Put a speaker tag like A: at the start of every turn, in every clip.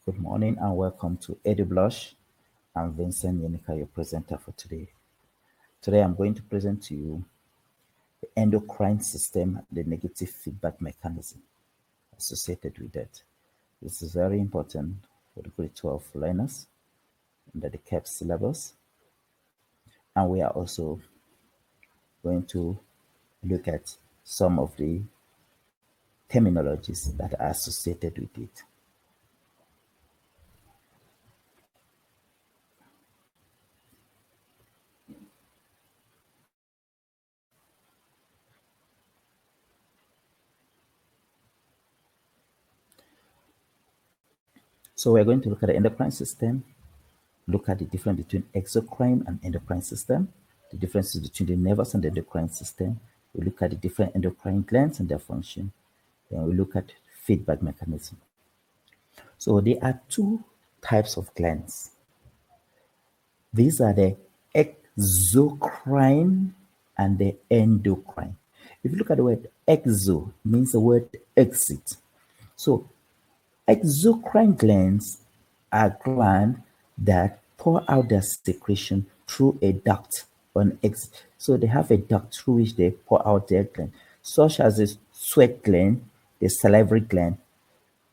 A: Good morning and welcome to EduBlush. I'm Vincent Yenika, your presenter for today. Today I'm going to present to you the endocrine system, the negative feedback mechanism associated with it. This is very important for the grade 12 learners under the CAP syllabus. And we are also going to look at some of the terminologies that are associated with it. So we're going to look at the endocrine system, look at the difference between exocrine and endocrine system, the differences between the nervous and the endocrine system. We look at the different endocrine glands and their function. Then we look at feedback mechanism. So there are two types of glands. These are the exocrine and the endocrine. If you look at the word exo, it means the word exit. So exocrine glands are glands that pour out their secretion through a duct on exit. So they have a duct through which they pour out their gland, such as the sweat gland, the salivary gland.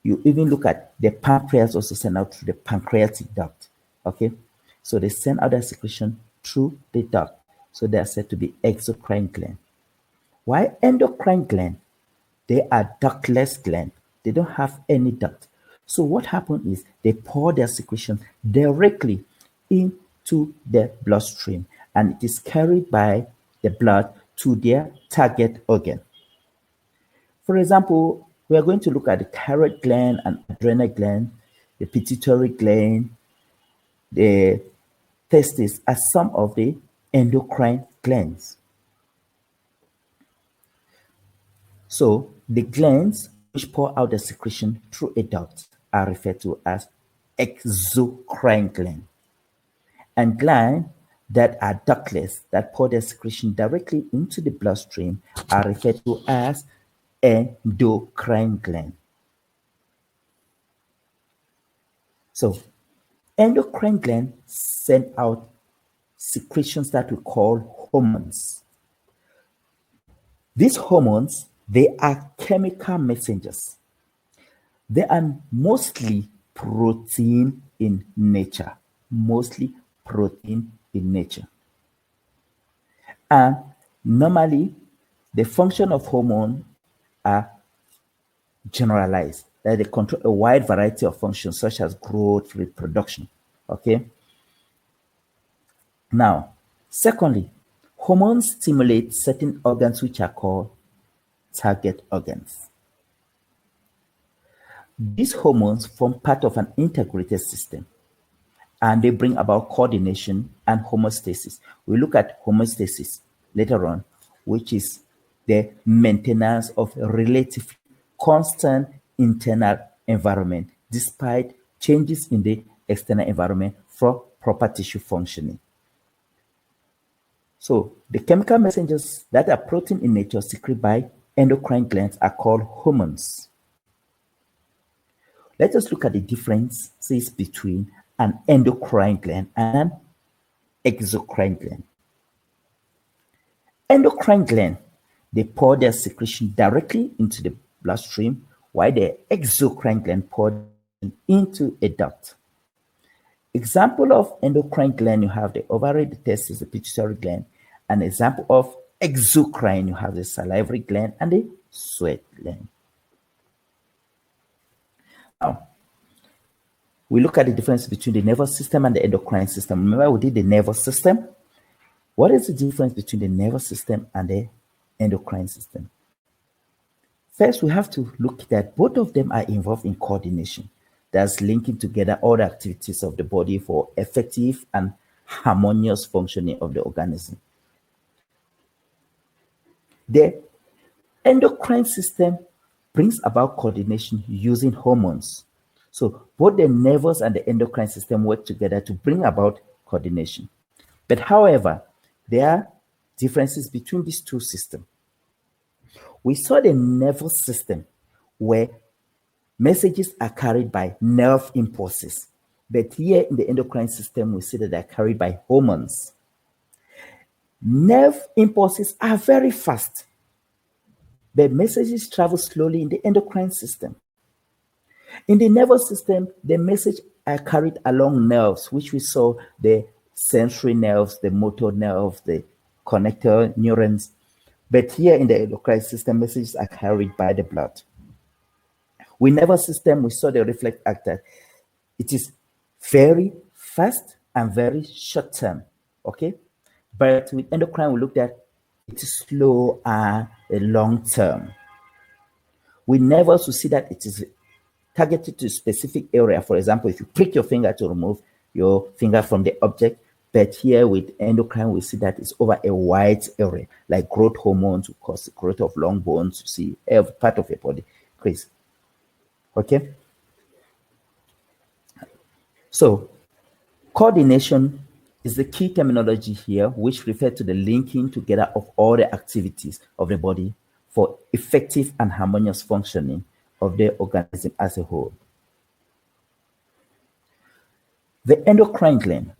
A: You even look at the pancreas also send out through the pancreatic duct. Okay, so they send out their secretion through the duct. So they are said to be exocrine gland. While endocrine gland, they are ductless gland. They don't have any duct. So what happens is they pour their secretion directly into the bloodstream, and it is carried by the blood to their target organ. For example, we are going to look at the thyroid gland and adrenal gland, the pituitary gland, the testes as some of the endocrine glands. So the glands which pour out the secretion through a duct are referred to as exocrine gland. And glands that are ductless, that pour their secretion directly into the bloodstream, are referred to as endocrine gland. So endocrine gland send out secretions that we call hormones. These hormones, they are chemical messengers. They are mostly protein in nature, And normally, the function of hormone are generalized, that they control a wide variety of functions such as growth, reproduction. Okay. Now, secondly, hormones stimulate certain organs which are called target organs. These hormones form part of an integrated system, and they bring about coordination and homeostasis. We look at homeostasis later on, which is the maintenance of a relatively constant internal environment despite changes in the external environment for proper tissue functioning. So the chemical messengers that are protein in nature secreted by endocrine glands are called hormones. Let us look at the differences between an endocrine gland and an exocrine gland. Endocrine gland, they pour their secretion directly into the bloodstream, while the exocrine gland pour into a duct. Example of endocrine gland, you have the ovary, the testes, the pituitary gland. An example of exocrine, you have the salivary gland and the sweat gland. Now, we look at the difference between the nervous system and the endocrine system. Remember, we did the nervous system. What is the difference between the nervous system and the endocrine system? First, we have to look that both of them are involved in coordination. That's linking together all the activities of the body for effective and harmonious functioning of the organism. The endocrine system brings about coordination using hormones. So both the nervous and the endocrine system work together to bring about coordination. But however, there are differences between these two systems. We saw the nervous system where messages are carried by nerve impulses. But here in the endocrine system, we see that they're carried by hormones. Nerve impulses are very fast. The messages travel slowly in the endocrine system. In the nervous system, the message are carried along nerves, which we saw the sensory nerves, the motor nerves, the connector neurons. But here in the endocrine system, messages are carried by the blood. With nervous system, we saw the reflex actor. It is very fast and very short term, okay? But with endocrine, we looked at it is slow and long term. With nervous, we see that it is targeted to a specific area. For example, if you prick your finger to remove your finger from the object, but here with endocrine, we see that it's over a wide area, like growth hormones will cause the growth of long bones. You see, every part of your body increase. Okay? So, coordination is the key terminology here, which refers to the linking together of all the activities of the body for effective and harmonious functioning of the organism as a whole. The endocrine gland.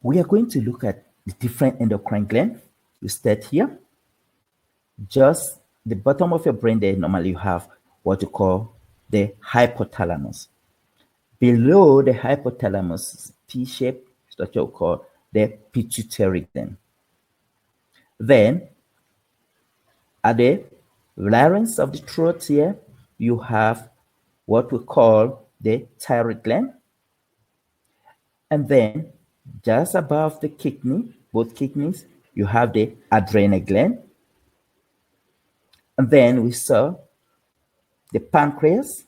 A: We are going to look at the different endocrine glands. You start here. Just the bottom of your brain there, normally you have what you call the hypothalamus. Below the hypothalamus, P-shaped structure called the pituitary gland. Then, at the larynx of the throat here, you have what we call the thyroid gland. And then, just above the kidney, both kidneys, you have the adrenal gland. And then we saw the pancreas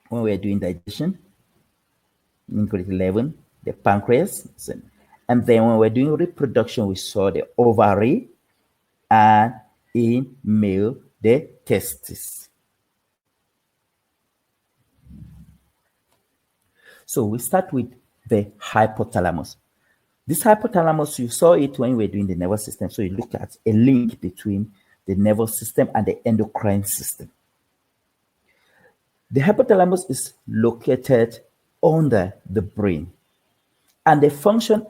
A: when we are doing digestion. In grade 11, the pancreas. And then when we're doing reproduction, we saw the ovary, and in male, the testes. So we start with the hypothalamus. This hypothalamus, you saw it when we were doing the nervous system. So you look at a link between the nervous system and the endocrine system. The hypothalamus is located under the brain, and the function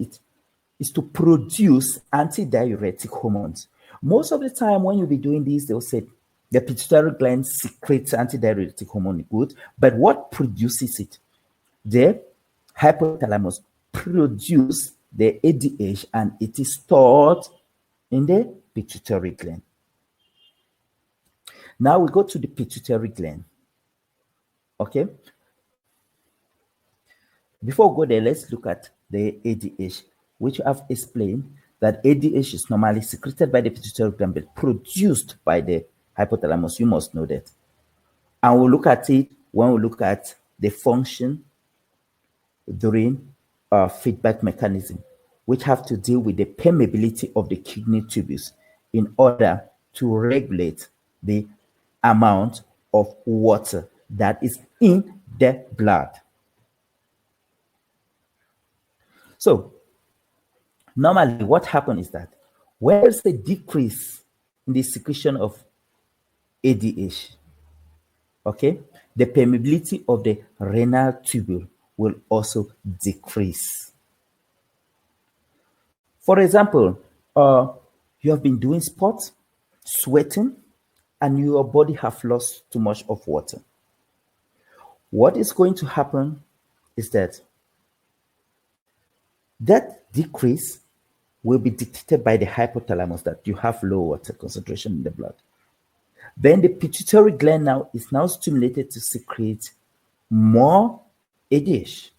A: is to produce antidiuretic hormones. Most of the time when you'll be doing this, they'll say the pituitary gland secretes antidiuretic hormone, good, but what produces it? The hypothalamus produces the ADH, and it is stored in the pituitary gland. Now we go to the pituitary gland. Okay. Before we go there, let's look at the ADH, which I've explained that ADH is normally secreted by the pituitary gland but produced by the hypothalamus. You must know that. And we'll look at it when we look at the function during feedback mechanism, which have to deal with the permeability of the kidney tubules in order to regulate the amount of water that is in the blood. So, normally what happens is that when there's a decrease in the secretion of ADH, okay, the permeability of the renal tubule will also decrease. For example, you have been doing sports, sweating, and your body have lost too much of water. What is going to happen is that decrease will be dictated by the hypothalamus, that you have low water concentration in the blood. Then the pituitary gland is now stimulated to secrete more ADH.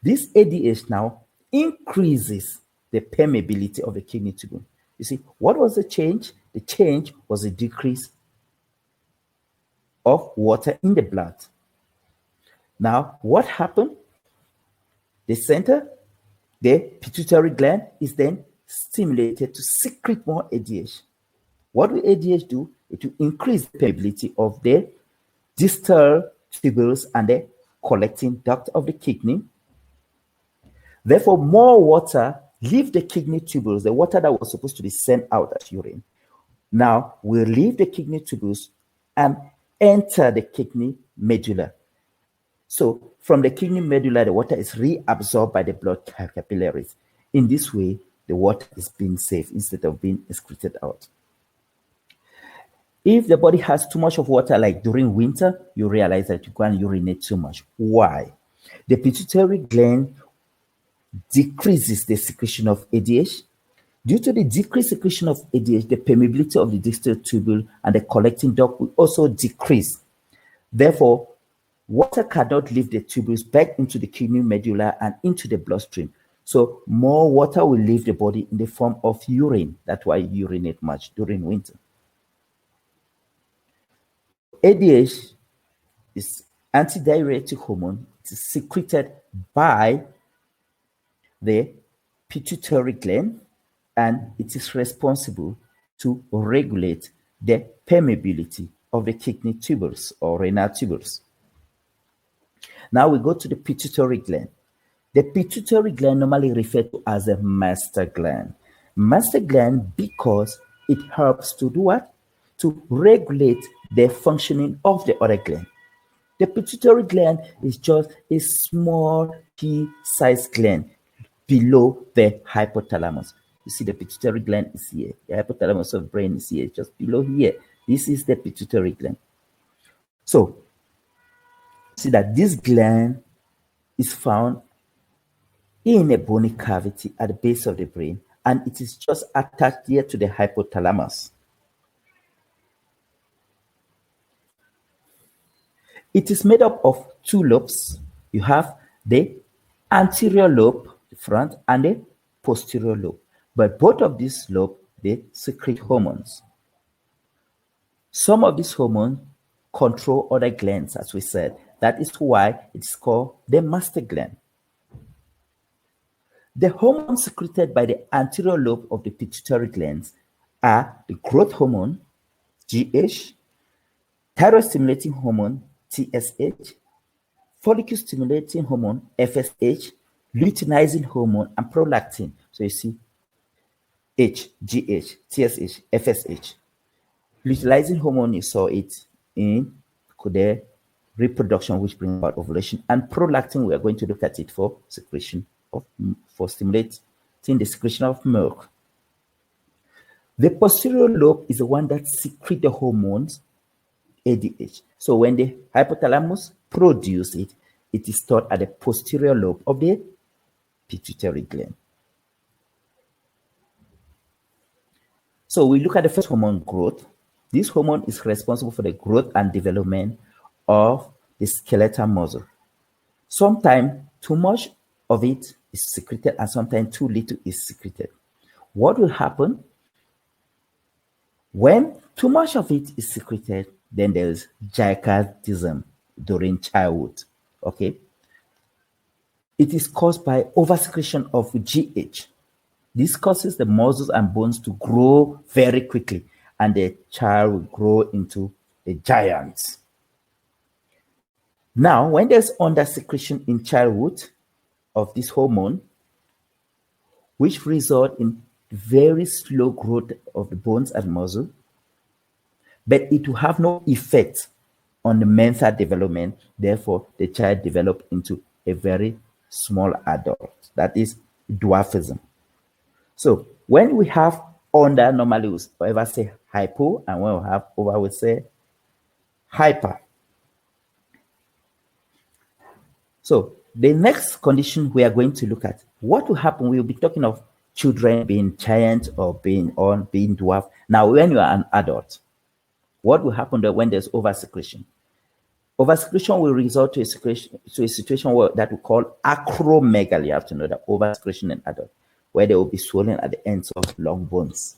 A: This ADH now increases the permeability of the kidney tubule. You see, what was the change? The change was a decrease of water in the blood. Now, what happened? The center, the pituitary gland, is then stimulated to secrete more ADH. What will ADH do? It will increase the permeability of the distal tubules and the collecting duct of the kidney. Therefore, more water leave the kidney tubules, the water that was supposed to be sent out as urine, now will leave the kidney tubules and enter the kidney medulla. So from the kidney medulla, the water is reabsorbed by the blood capillaries. In this way, the water is being saved instead of being excreted out. If the body has too much of water, like during winter, you realize that you can't urinate too much. Why? The pituitary gland decreases the secretion of ADH. Due to the decreased secretion of ADH, the permeability of the distal tubule and the collecting duct will also decrease. Therefore, water cannot leave the tubules back into the kidney medulla and into the bloodstream. So more water will leave the body in the form of urine. That's why you urinate much during winter. ADH is antidiuretic hormone. It is secreted by the pituitary gland, and it is responsible to regulate the permeability of the kidney tubules or renal tubules. Now we go to the pituitary gland. The pituitary gland normally referred to as a master gland. Master gland because it helps to do what? To regulate the functioning of the other gland. The pituitary gland is just a small pea-sized gland below the hypothalamus. You see the pituitary gland is here. The hypothalamus of the brain is here, just below here. This is the pituitary gland. So, see that this gland is found in a bony cavity at the base of the brain, and it is just attached here to the hypothalamus. It is made up of two lobes. You have the anterior lobe, the front, and the posterior lobe. But both of these lobes, they secrete hormones. Some of these hormones control other glands, as we said. That is why it's called the master gland. The hormones secreted by the anterior lobe of the pituitary glands are the growth hormone, GH, thyroid stimulating hormone, TSH, follicle stimulating hormone, FSH, luteinizing hormone, and prolactin. So you see H, GH, TSH, FSH. Luteinizing hormone, you saw it in the reproduction, which brings about ovulation. And prolactin, we are going to look at it for secretion of, for stimulating the secretion of milk. The posterior lobe is the one that secretes the hormones ADH. So when the hypothalamus produces it, it is stored at the posterior lobe of the pituitary gland. So we look at the first hormone, growth. This hormone is responsible for the growth and development of the skeletal muscle. Sometimes too much of it is secreted and sometimes too little is secreted. What will happen when too much of it is secreted? Then there is gigantism during childhood. Okay, it is caused by oversecretion of GH. This causes the muscles and bones to grow very quickly, and the child will grow into a giant. Now, when there's undersecretion in childhood of this hormone, which result in very slow growth of the bones and muscle, but it will have no effect on the mental development. Therefore, the child develops into a very small adult. That is dwarfism. So when we have under, normally we ever say hypo, and when we have over, we say hyper. So the next condition we are going to look at, what will happen? We will be talking of children being giant or being dwarf. Now, when you are an adult, what will happen when there's oversecretion? Oversecretion will result to a situation that we call acromegaly. You have to know that oversecretion in adult, where they will be swollen at the ends of long bones.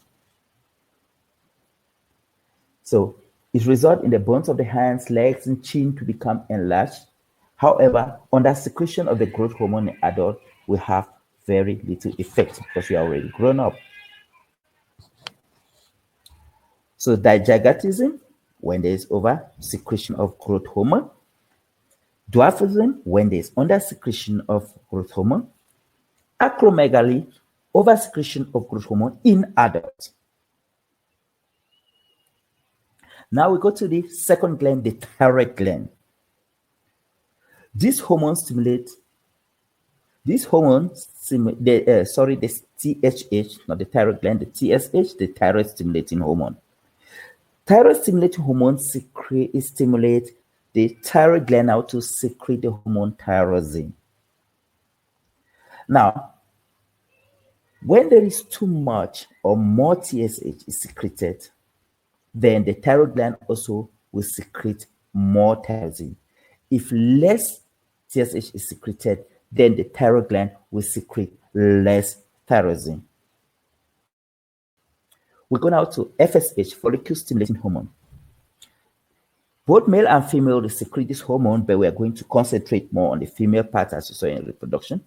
A: So it results in the bones of the hands, legs, and chin to become enlarged. However, under secretion of the growth hormone in adult, we have very little effect because we are already grown up. So digigatism, when there is over secretion of growth hormone. Dwarfism, when there is under secretion of growth hormone. Acromegaly, over secretion of growth hormone in adults. Now we go to the second gland, the thyroid gland. This hormone stimulates. This hormone, the THH, not the thyroid gland, the TSH, the thyroid stimulating hormone. Thyroid stimulating hormone stimulate the thyroid gland now to secrete the hormone tyrosine. Now, when there is too much or more TSH is secreted, then the thyroid gland also will secrete more tyrosine. If less TSH is secreted, then the thyroid gland will secrete less tyrosine. We go now to FSH, follicle stimulating hormone. Both male and female secrete this hormone, but we are going to concentrate more on the female part as we saw in reproduction,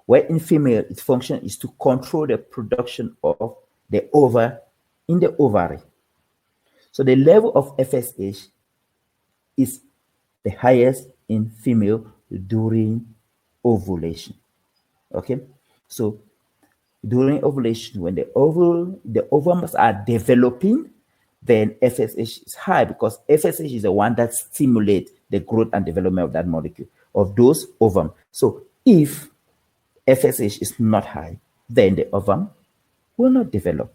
A: where in female, its function is to control the production of the ova in the ovary. So the level of FSH is the highest in female during ovulation. Okay, so during ovulation, when the ovaries are developing, then FSH is high because FSH is the one that stimulates the growth and development of that molecule, of those ovum. So if FSH is not high, then the ovum will not develop.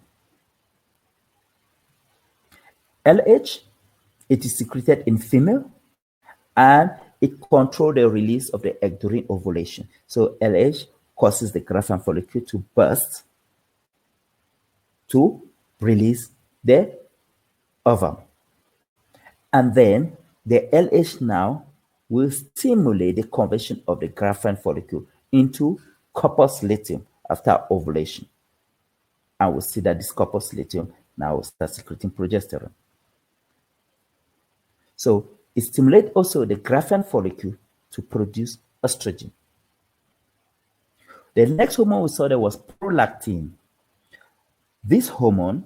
A: LH, it is secreted in female and it controls the release of the egg during ovulation. So LH causes the Graafian follicle to burst to release the ovum. And then the LH now will stimulate the conversion of the Graafian follicle into corpus luteum after ovulation. And we'll see that this corpus luteum now will start secreting progesterone. So it stimulates also the Graafian follicle to produce estrogen. The next hormone we saw there was prolactin. This hormone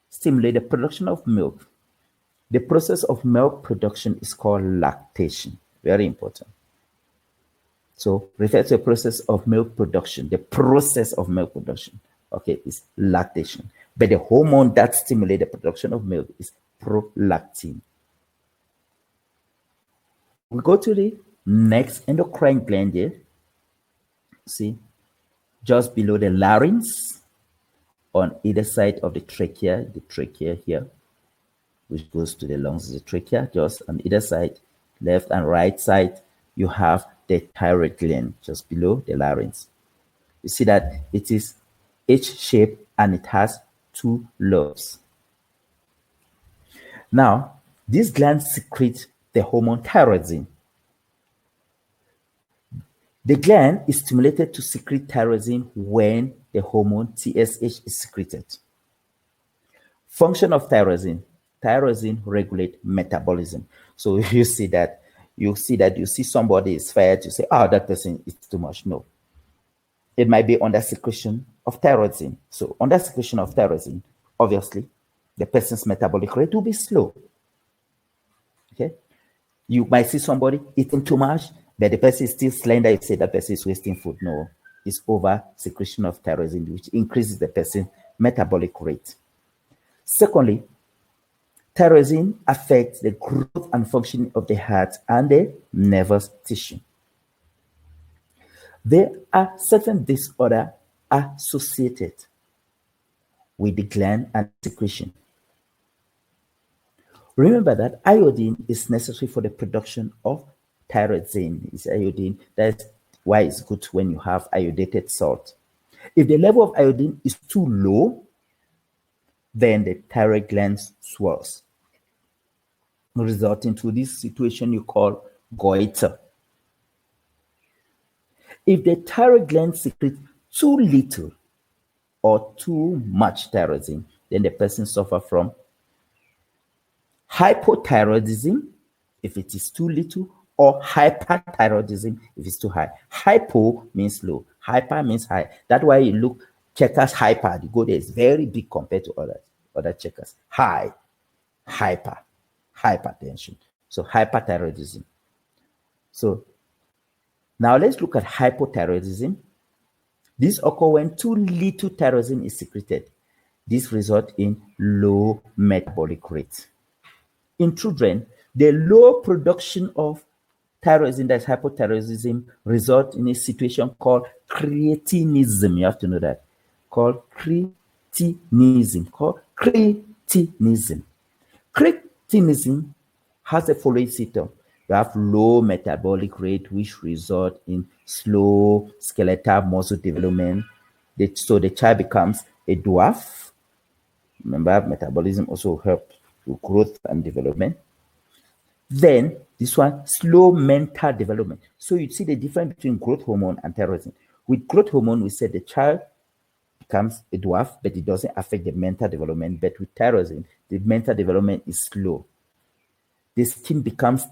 A: stimulates the production of milk. The process of milk production is called lactation. Very important. So refer to the process of milk production. The process of milk production, okay, is lactation. But the hormone that stimulates the production of milk is prolactin. We go to the next endocrine gland here. See, just below the larynx, on either side of the trachea here, which goes to the lungs, the trachea, just on either side, left and right side, you have the thyroid gland just below the larynx. You see that it is H-shaped and it has two lobes. Now, these glands secrete the hormone tyrosine. The gland is stimulated to secrete tyrosine when the hormone TSH is secreted. Function of tyrosine. Tyrosine regulates metabolism. So if you see somebody is fat, you say, oh, that person is too much. No. It might be under secretion of tyrosine. So under secretion of tyrosine, obviously, the person's metabolic rate will be slow. Okay? You might see somebody eating too much, but the person is still slender. You say that person is wasting food. No, it's over secretion of tyrosine, which increases the person's metabolic rate. Secondly, tyrosine affects the growth and functioning of the heart and the nervous tissue. There are certain disorders associated with the gland and secretion. Remember that iodine is necessary for the production of tyrosine. It's iodine. That's why it's good when you have iodated salt. If the level of iodine is too low, then the thyroid gland swells, resulting to this situation you call goiter. If the thyroid gland secretes too little or too much tyrosine, then the person suffers from hypothyroidism if it is too little, or hyperthyroidism if it's too high. Hypo means low, hyper means high. That's why you look checkers hyper, you go there, it's very big compared to other checkers. High, hyper, hypertension. So hyperthyroidism. So now let's look at hypothyroidism. This occurs when too little tyrosine is secreted. This results in low metabolic rate. in children, the low production of thyroidine, that's hypothyroidism, result in a situation called cretinism. You have to know that. Called cretinism. Cretinism has the following symptom. You have low metabolic rate, which result in slow skeletal muscle development. So the child becomes a dwarf. Remember, metabolism also helps with growth and development. Then this one, slow mental development. So you see the difference between growth hormone and thyroid. With growth hormone, we said the child becomes a dwarf, but it doesn't affect the mental development. But with thyroid, the mental development is slow. The skin becomes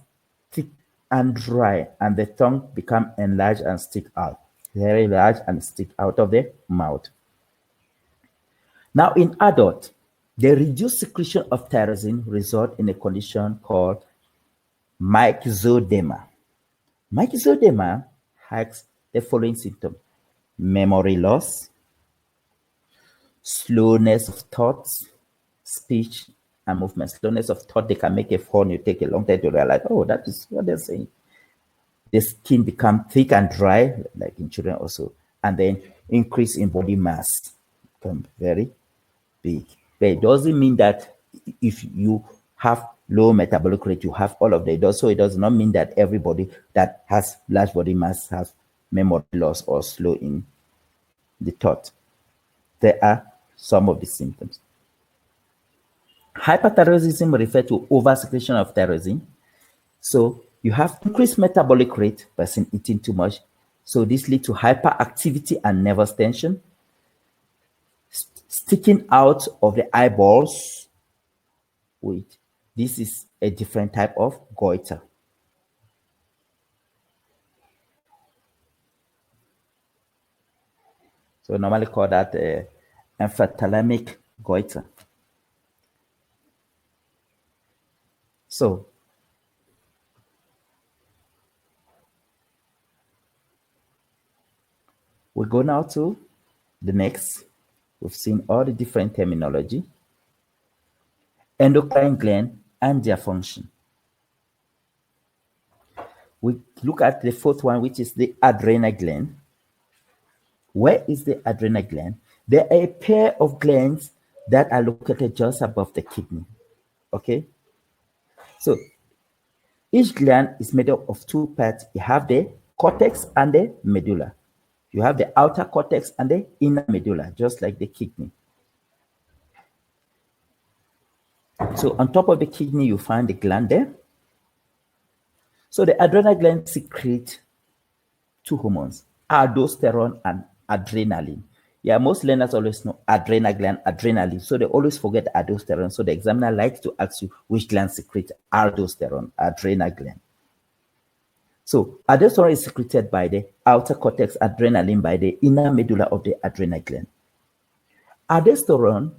A: thick and dry, and the tongue becomes enlarged and stick out. Very large and stick out of the mouth. Now, in adult, the reduced secretion of tyrosine result in a condition called myxedema. Myxedema has the following symptoms: memory loss, slowness of thoughts, speech, and movement. Slowness of thought, they can make a phone, you take a long time to realize, oh, that is what they're saying. The skin becomes thick and dry, like in children also, and then increase in body mass, become very big. But it doesn't mean that if you have low metabolic rate, you have all of them. So it does not mean that everybody that has large body mass has memory loss or slow in the thought. There are some of the symptoms. Hyperthyroidism refers to oversecretion of thyroid. So you have increased metabolic rate, person eating too much. So this leads to hyperactivity and nervous tension, sticking out of the eyeballs. Wait, this is a different type of goiter. So normally call that emphythalamic goiter. So we go now to the next. We've seen all the different terminology. Endocrine gland and their function. We look at the fourth one, which is the adrenal gland. Where is the adrenal gland? There are a pair of glands that are located just above the kidney. Okay? So each gland is made up of two parts. You have the cortex and the medulla. You have the outer cortex and the inner medulla, just like the kidney. So on top of the kidney, you find the gland there. So the adrenal gland secretes two hormones, aldosterone and adrenaline. Yeah, most learners always know adrenal gland, adrenaline. So they always forget aldosterone. So the examiner likes to ask you which gland secretes aldosterone, adrenal gland. So aldosterone is secreted by the outer cortex, adrenaline by the inner medulla of the adrenal gland. Aldosterone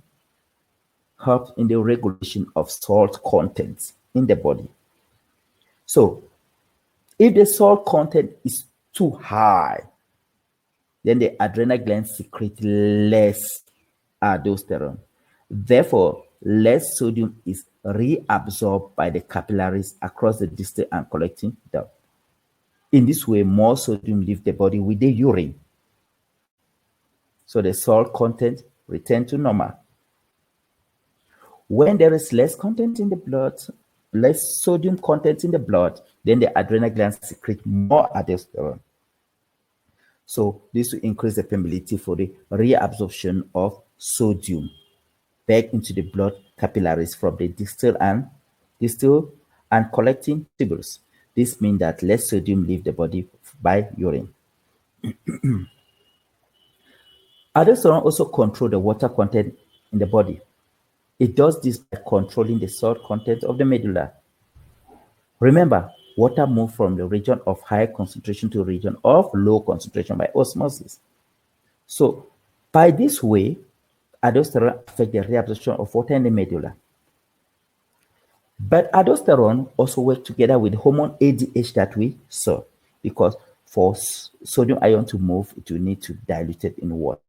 A: helps in the regulation of salt content in the body. So if the salt content is too high, then the adrenal gland secretes less aldosterone. Therefore, less sodium is reabsorbed by the capillaries across the distal and collecting duct. In this way, more sodium leaves the body with the urine. So the salt content returns to normal. When there is less content in the blood, less sodium content in the blood, then the adrenal glands secrete more aldosterone. So this will increase the permeability for the reabsorption of sodium back into the blood capillaries from the distal and collecting tubules. This means that less sodium leaves the body by urine. Aldosterone also controls the water content in the body. It does this by controlling the salt content of the medulla. Remember, water moves from the region of high concentration to the region of low concentration by osmosis. So, by this way, aldosterone affects the reabsorption of water in the medulla. But aldosterone also works together with hormone ADH that we saw, because for sodium ion to move, it will need to dilute it in water.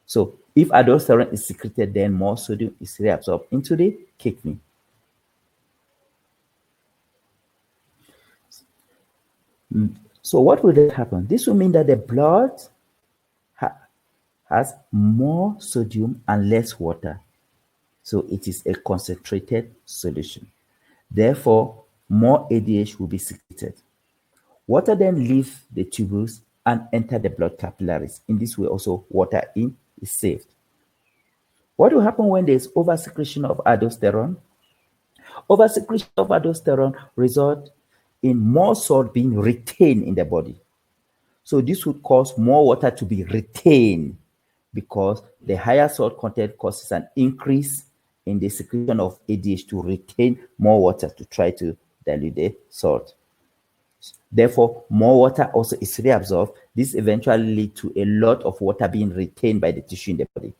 A: So if aldosterone is secreted, then more sodium is reabsorbed into the kidney. So what will happen? This will mean that the blood has more sodium and less water. So it is a concentrated solution. Therefore, more ADH will be secreted. Water then leaves the tubules and enter the blood capillaries. In this way, also water in is saved. What will happen when there is oversecretion of aldosterone? Oversecretion of aldosterone results in more salt being retained in the body. So this would cause more water to be retained because the higher salt content causes an increase in the secretion of ADH to retain more water to try to dilute the salt. Therefore, more water also is reabsorbed. This eventually leads to a lot of water being retained by the tissue in the body.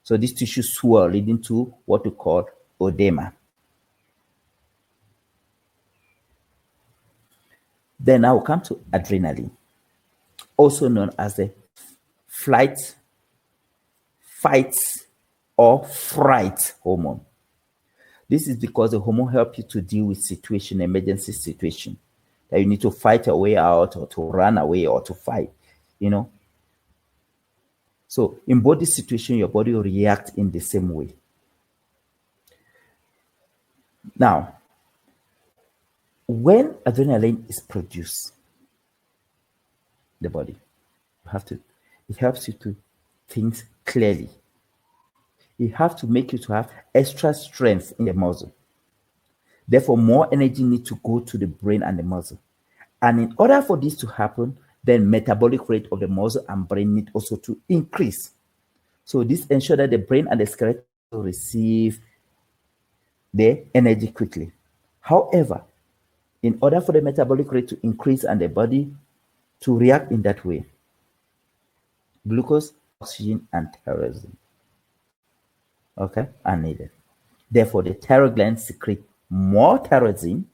A: So this tissue swell, leading to what we call edema. Then I will come to adrenaline, also known as the flight, fight, or fright hormone. This is because the hormone helps you to deal with situation, emergency situation, that you need to fight your way out or to run away or to fight, So in both these situations, your body will react in the same way. Now, when adrenaline is produced, the body, it helps you to think clearly. It has to make you to have extra strength in the muscle. Therefore, more energy needs to go to the brain and the muscle. And in order for this to happen, then metabolic rate of the muscle and brain need also to increase. So this ensures that the brain and the skeleton receive the energy quickly. However, in order for the metabolic rate to increase and the body to react in that way, glucose, oxygen, and tyrosine, are needed. Therefore, the thyroid gland secrete more tyrosine.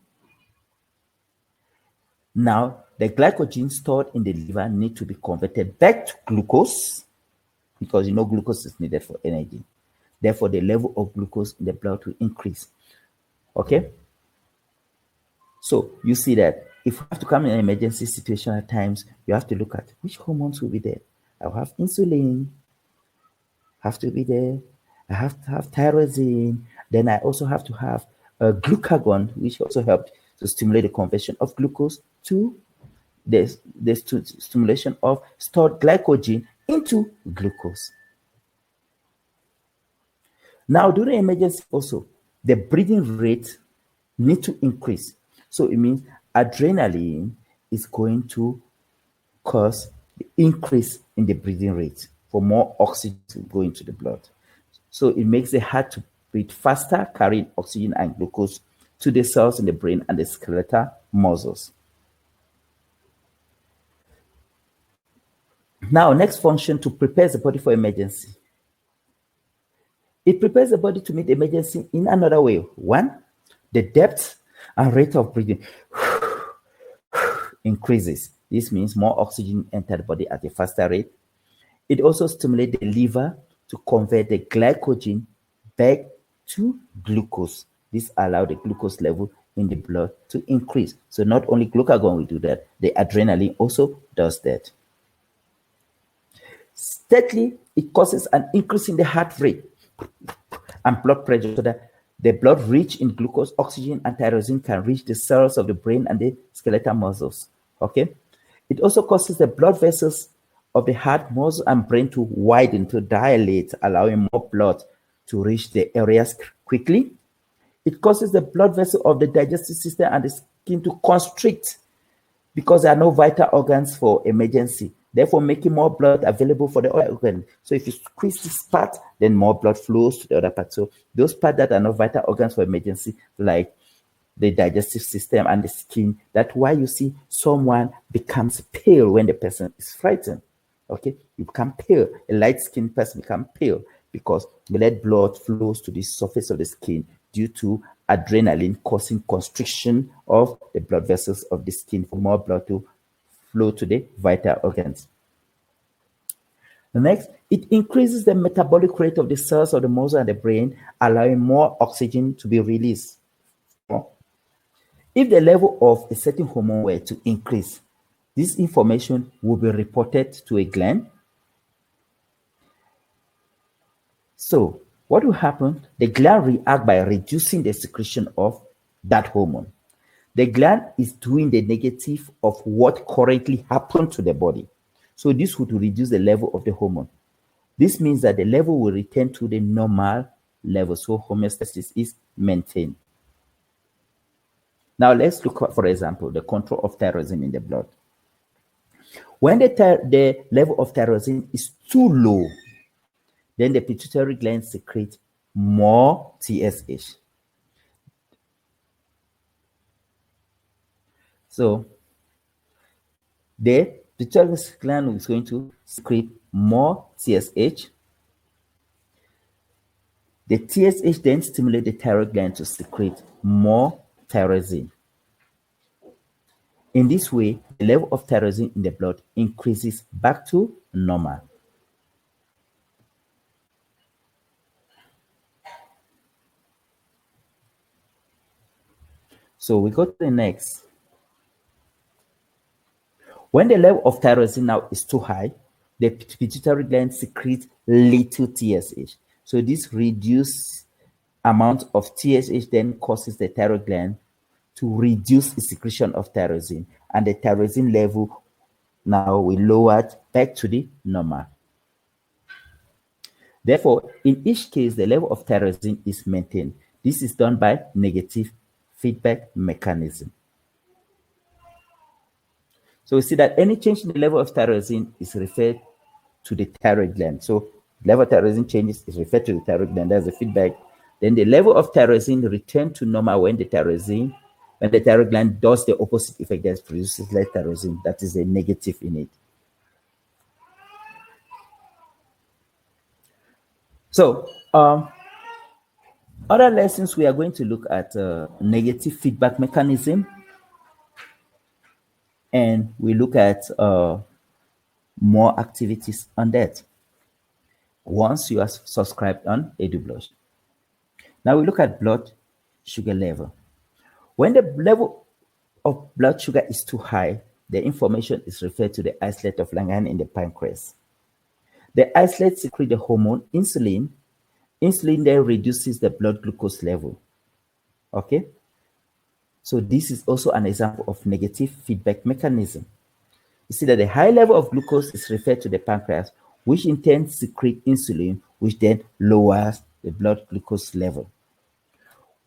A: Now, the glycogen stored in the liver need to be converted back to glucose because glucose is needed for energy. Therefore, the level of glucose in the blood will increase. Okay? So you see that if you have to come in an emergency situation at times, you have to look at which hormones will be there. I'll have insulin, have to be there. I have to have tyrosine. Then I also have to have a glucagon, which also helped to stimulate the conversion of glucose to the stimulation of stored glycogen into glucose. Now, during emergency also, the breathing rate needs to increase. So it means adrenaline is going to cause the increase in the breathing rate for more oxygen to go into the blood. So it makes the heart to breathe faster, carrying oxygen and glucose to the cells in the brain and the skeletal muscles. Now, next function to prepare the body for emergency. It prepares the body to meet emergency in another way. One, the depth and rate of breathing increases. This means more oxygen enters the body at a faster rate. It also stimulates the liver to convert the glycogen back to glucose. This allows the glucose level in the blood to increase. So not only glucagon will do that, the adrenaline also does that. Thirdly, it causes an increase in the heart rate and blood pressure so that the blood rich in glucose, oxygen, and tyrosine can reach the cells of the brain and the skeletal muscles. Okay? It also causes the blood vessels of the heart, muscle, and brain to widen, to dilate, allowing more blood to reach the areas quickly. It causes the blood vessel of the digestive system and the skin to constrict because there are no vital organs for emergency, therefore making more blood available for the other organ. So if you squeeze this part, then more blood flows to the other part. So those parts that are not vital organs for emergency, like the digestive system and the skin, that's why you see someone becomes pale when the person is frightened. Okay, you become pale. A light-skinned person becomes pale because blood flows to the surface of the skin due to adrenaline causing constriction of the blood vessels of the skin for more blood to flow to the vital organs. The next, it increases the metabolic rate of the cells of the muscle and the brain, allowing more oxygen to be released. If the level of a certain hormone were to increase, This information will be reported to a gland. So what will happen? The gland reacts by reducing the secretion of that hormone. The gland is doing the negative of what currently happened to the body. So this would reduce the level of the hormone. This means that the level will return to the normal level. So homeostasis is maintained. Now let's look at, for example, the control of tyrosine in the blood. When the level of tyrosine is too low, then the pituitary gland secretes more TSH. So the pituitary gland is going to secrete more TSH. The TSH then stimulates the thyroid gland to secrete more tyrosine. In this way, the level of tyrosine in the blood increases back to normal. So we go to the next. When the level of tyrosine now is too high, the pituitary gland secretes little TSH. So this reduced amount of TSH then causes the thyroid gland to reduce the secretion of tyrosine, and the tyrosine level now will lower back to the normal. Therefore, in each case, the level of tyrosine is maintained. This is done by negative feedback mechanism. So we see that any change in the level of tyrosine is referred to the thyroid gland. So level of tyrosine changes is referred to the thyroid gland. That's the feedback. Then the level of tyrosine returns to normal when the thyroid gland does the opposite effect, that produces less tyrosine. That is a negative in it. So other lessons, we are going to look at negative feedback mechanism, and we look at more activities on that once you are subscribed on EduBlush. Now we look at blood sugar level. When the level of blood sugar is too high, the information is referred to the islets of Langerhans in the pancreas. The islets secrete the hormone insulin. Insulin then reduces the blood glucose level. Okay? So this is also an example of negative feedback mechanism. You see that the high level of glucose is referred to the pancreas, which in turn secretes insulin, which then lowers the blood glucose level.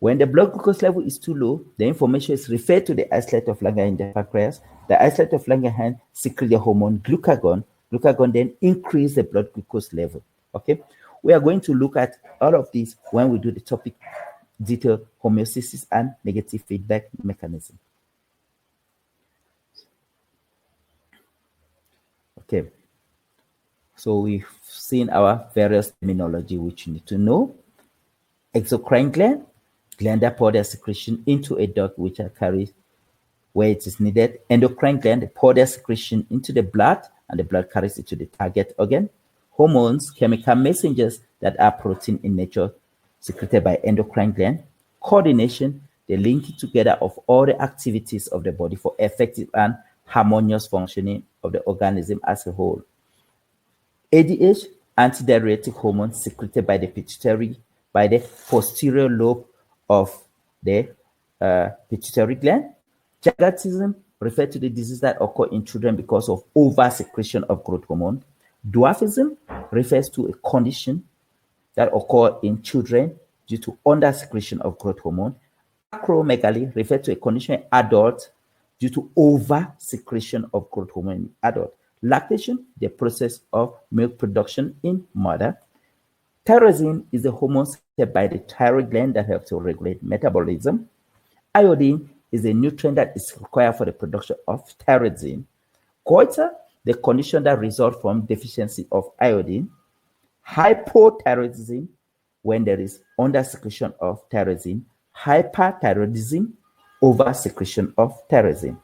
A: When the blood glucose level is too low, the information is referred to the islet of Langerhans in the pancreas. The islet of Langerhans secretes the hormone glucagon. Glucagon then increases the blood glucose level. Okay, we are going to look at all of these when we do the topic detail homeostasis and negative feedback mechanism. Okay, so we've seen our various terminology which you need to know. Exocrine gland, gland that pour their secretion into a duct which are carried where it is needed. Endocrine gland pour their secretion into the blood, and the blood carries it to the target organ. Hormones, chemical messengers that are protein in nature, secreted by endocrine gland. Coordination, the linking together of all the activities of the body for effective and harmonious functioning of the organism as a whole. ADH, antidiuretic hormone secreted by the pituitary, by the posterior lobe of the pituitary gland. Gigantism refers to the disease that occur in children because of over-secretion of growth hormone. Dwarfism refers to a condition that occurs in children due to under-secretion of growth hormone. Acromegaly refers to a condition in adults due to over-secretion of growth hormone in adults. Lactation, the process of milk production in mother. Tyrosine is a hormone secreted by the thyroid gland that helps to regulate metabolism. Iodine is a nutrient that is required for the production of tyrosine. Goiter, the condition that results from deficiency of iodine. Hypothyroidism, when there is under-secretion of tyrosine. Hyperthyroidism, over-secretion of tyrosine.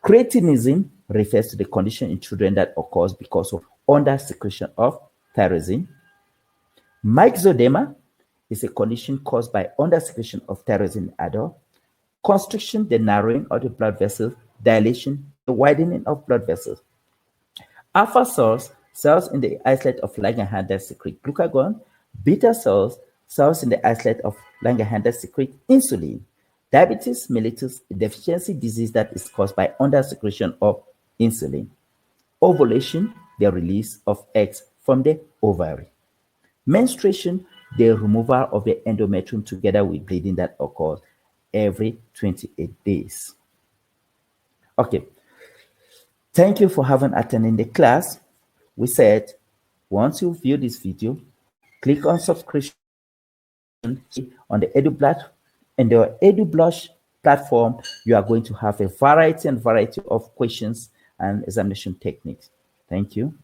A: Cretinism refers to the condition in children that occurs because of under-secretion of tyrosine. Myxedema is a condition caused by under-secretion of tyrosine in adults. Constriction, the narrowing of the blood vessels. Dilation, the widening of blood vessels. Alpha cells in the islet of Langerhans that secrete glucagon. Beta cells in the islet of Langerhans that secrete insulin. Diabetes mellitus, a deficiency disease that is caused by undersecretion of insulin. Ovulation, the release of eggs from the ovary. Menstruation, the removal of the endometrium together with bleeding that occurs every 28 days. Okay, thank you for having attended the class. We said, once you view this video, click on subscription on the EduBlush platform. You are going to have a variety of questions and examination techniques. Thank you.